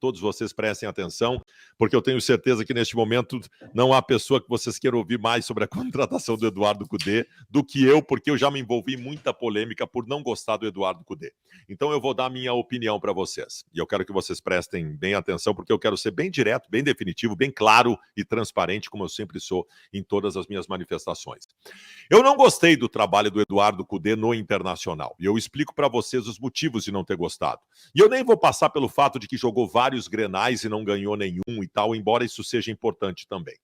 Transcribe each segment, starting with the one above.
todos vocês prestem atenção, porque eu tenho certeza que neste momento não há pessoa que vocês queiram ouvir mais sobre a contratação do Eduardo Cudê do que eu, porque eu já me envolvi em muita polêmica por não gostar do Eduardo Cudê. Então eu vou dar a minha opinião para vocês. E eu quero que vocês prestem bem atenção, porque eu quero ser bem direto, bem definitivo, bem claro e transparente, como eu sempre sou em todas as minhas manifestações. Eu não gostei do trabalho do Eduardo Cudê no Internacional. E eu explico para vocês os motivos de não ter gostado. E eu nem vou passar pelo fato de que jogou vários grenais e não ganhou nenhum e tal, embora isso seja importante também.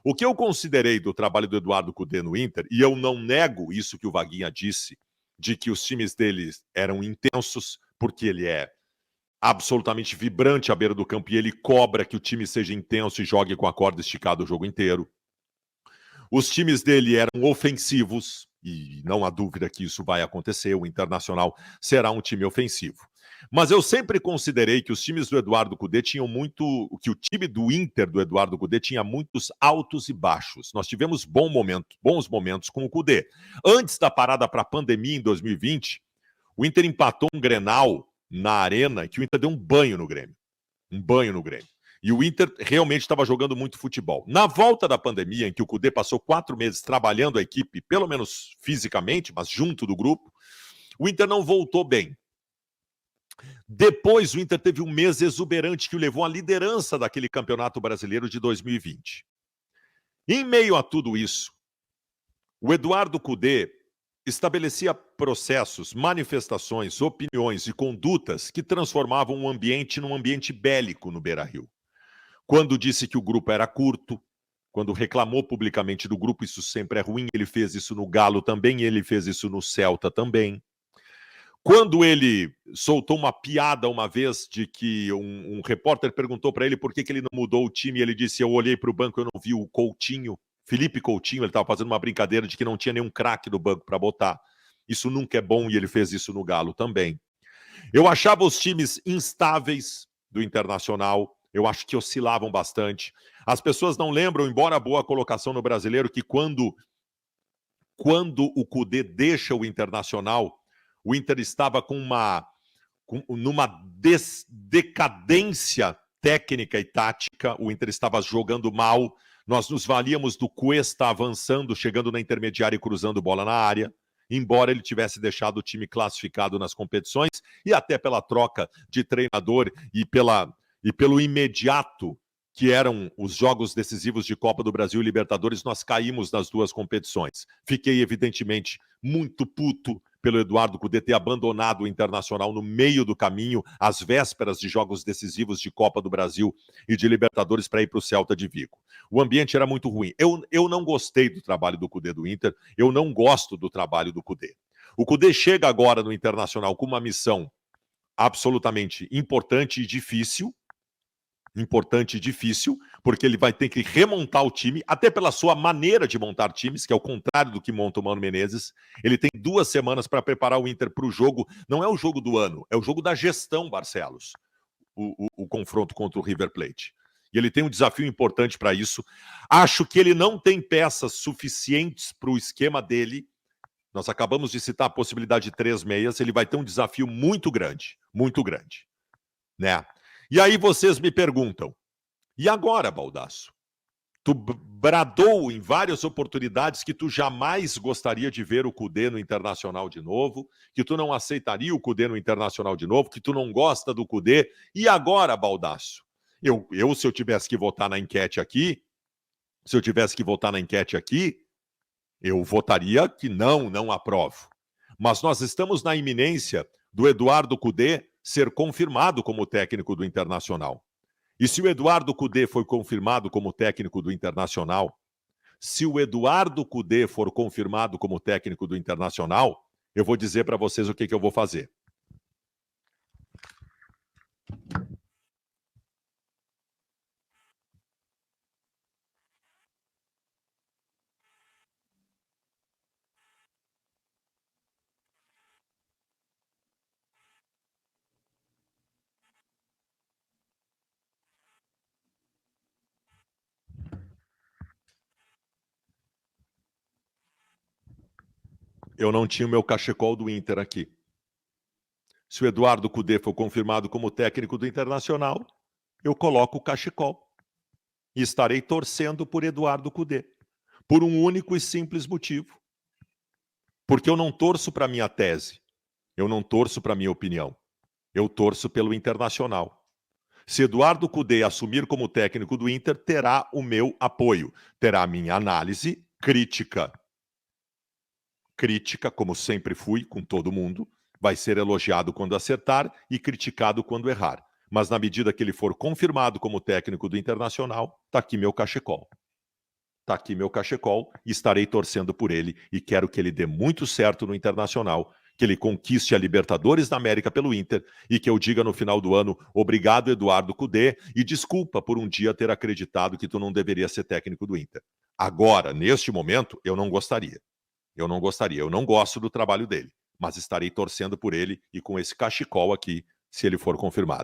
O que eu considerei do trabalho do Eduardo Cudê no Inter, e eu não nego isso que o Vaguinha disse, de que os times dele eram intensos, porque ele é absolutamente vibrante à beira do campo e ele cobra que o time seja intenso e jogue com a corda esticada o jogo inteiro. Os times dele eram ofensivos, e não há dúvida que isso vai acontecer, o Internacional será um time ofensivo. Mas eu sempre considerei que os times do Eduardo Cudê tinham que o time do Inter do Eduardo Cudê tinha muitos altos e baixos. Nós tivemos bons momentos com o Cudê. Antes da parada para a pandemia em 2020, o Inter empatou um Grenal na Arena, que o Inter deu um banho no Grêmio. Um banho no Grêmio. E o Inter realmente estava jogando muito futebol. Na volta da pandemia, em que o Cudê passou 4 meses trabalhando a equipe, pelo menos fisicamente, mas junto do grupo, o Inter não voltou bem. Depois, o Inter teve um mês exuberante que o levou à liderança daquele Campeonato Brasileiro de 2020. Em meio a tudo isso, o Eduardo Cudê estabelecia processos, manifestações, opiniões e condutas que transformavam o ambiente num ambiente bélico no Beira-Rio. Quando disse que o grupo era curto, quando reclamou publicamente do grupo, isso sempre é ruim, ele fez isso no Galo também, ele fez isso no Celta também. Quando ele soltou uma piada uma vez de que um repórter perguntou para ele por que ele não mudou o time, e ele disse, eu olhei para o banco, eu não vi o Coutinho, Felipe Coutinho, ele estava fazendo uma brincadeira de que não tinha nenhum craque no banco para botar. Isso nunca é bom e ele fez isso no Galo também. Eu achava os times instáveis do Internacional, eu acho que oscilavam bastante. As pessoas não lembram, embora a boa colocação no Brasileiro, que quando o Cudê deixa o Internacional, o Inter estava numa decadência técnica e tática, o Inter estava jogando mal, nós nos valíamos do Cuesta avançando, chegando na intermediária e cruzando bola na área, embora ele tivesse deixado o time classificado nas competições, e até pela troca de treinador e pelo imediato que eram os jogos decisivos de Copa do Brasil e Libertadores, nós caímos nas duas competições. Fiquei, evidentemente, muito puto pelo Eduardo Cudê ter abandonado o Internacional no meio do caminho, às vésperas de jogos decisivos de Copa do Brasil e de Libertadores para ir para o Celta de Vigo. O ambiente era muito ruim. Eu não gostei do trabalho do Cudê do Inter, eu não gosto do trabalho do Cudê. O Cudê chega agora no Internacional com uma missão absolutamente importante e difícil, porque ele vai ter que remontar o time, até pela sua maneira de montar times, que é o contrário do que monta o Mano Menezes. Ele tem 2 semanas para preparar o Inter para o jogo, não é o jogo do ano, é o jogo da gestão, Barcelos, o confronto contra o River Plate. E ele tem um desafio importante para isso. Acho que ele não tem peças suficientes para o esquema dele. Nós acabamos de citar a possibilidade de 3 meias, ele vai ter um desafio muito grande, né? E aí vocês me perguntam, e agora, Baldasso? Tu bradou em várias oportunidades que tu jamais gostaria de ver o Cudê no Internacional de novo, que tu não aceitaria o Cudê no Internacional de novo, que tu não gosta do Cudê. E agora, Baldasso? Se eu tivesse que votar na enquete aqui, eu votaria que não aprovo. Mas nós estamos na iminência do Eduardo Cudê ser confirmado como técnico do Internacional. E se o Eduardo Cudê foi confirmado como técnico do Internacional, eu vou dizer para vocês o que eu vou fazer. Eu não tinha o meu cachecol do Inter aqui. Se o Eduardo Cudê for confirmado como técnico do Internacional, eu coloco o cachecol e estarei torcendo por Eduardo Cudê, por um único e simples motivo. Porque eu não torço para minha tese, eu não torço para minha opinião, eu torço pelo Internacional. Se Eduardo Cudê assumir como técnico do Inter, terá o meu apoio, terá a minha análise crítica. Crítica, como sempre fui com todo mundo, vai ser elogiado quando acertar e criticado quando errar. Mas na medida que ele for confirmado como técnico do Internacional, está aqui meu cachecol. Está aqui meu cachecol e estarei torcendo por ele e quero que ele dê muito certo no Internacional, que ele conquiste a Libertadores da América pelo Inter e que eu diga no final do ano, obrigado Eduardo Cudê e desculpa por um dia ter acreditado que tu não deveria ser técnico do Inter. Agora, neste momento, eu não gostaria. Eu não gostaria, eu não gosto do trabalho dele, mas estarei torcendo por ele e com esse cachecol aqui, se ele for confirmado.